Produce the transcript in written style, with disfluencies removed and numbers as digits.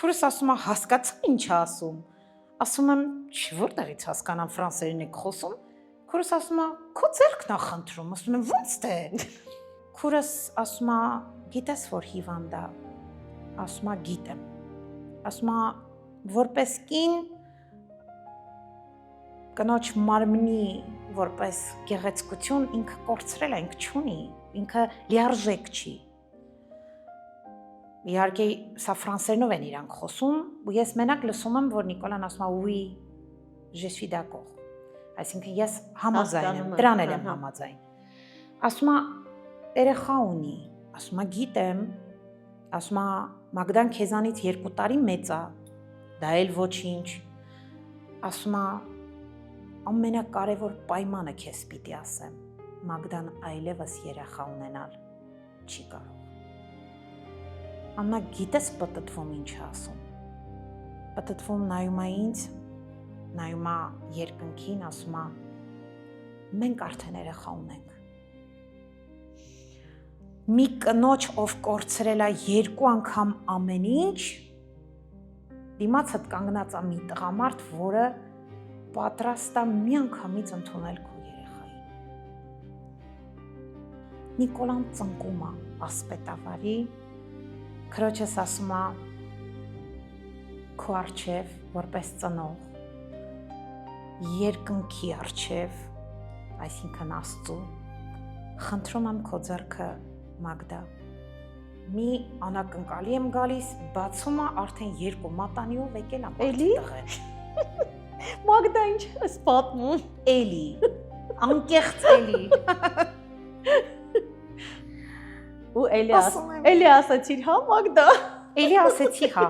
քուրս ասում է հասկացա ինչ է ասում։ Ասում եմ, «Չի որտեղից հասկանամ ֆրանսերեն եք խոսում»։ Քուրս ասում է, «Քո ձեռքն է խնդրում»։ Ասում եմ, «Ոնց թե»։ Քուրս ասում է, «Գիտես որ հիվանդ է»։ Ասում է, «Գիտեմ»։ Ասում է, որպես կին կնոջ մարմնի որպես գեղեցկություն ինքը կորցրել է, ինքը չունի, ինքը լիարժեք չի։ Իհարկե սա ֆրանսերենով են իրանք խոսում, ու ես մենակ լսում եմ, որ Նիկոլան ասում է «Oui, je suis d'accord»։ Այսինքն ես համաձայն եմ, դրան եմ համաձայն։ Ասում է երեխա ունի, ասում է գիտեմ, ասում է Մագդան քեզանից 2 տարի մեծ է, դա էլ ոչինչ։ Ասում է ամենակարևոր պայմանը քեզ պիտի ասեմ, Մագդան այլևս երեխա ունենալ չի կարող։ Աննա գիտես պտտվում ինչ է ասում։ Պտտվում նայում է ինձ, նայում է երկնքին, ասում է մենք արդեն երեխա ունենք։ Մի կնոջ, ով կորցրել է 2 անգամ ամեն ինչ, դիմացդ կանգնած է մի տղամարդ, որը պատրաստ է մի անգամից ընդունել քո երեխային։ Նիկոլան ծնկում է ասպետավարի, քրոջս ասում է քո առջև որպես ծնող, երկնքի առջև, այսինքն Աստծու, խնդրում եմ քո ձեռքը Մագդա, մի անակնկալի եմ գալիս, բացում է արդեն 2 մատանիով եկել է տղեր։ Մագդա ինչ ես պատմում։ Էլի, անկեղծ էլի։ Ու էլի ասացիր, հա Մագդա։ Էլի ասեցի, հա։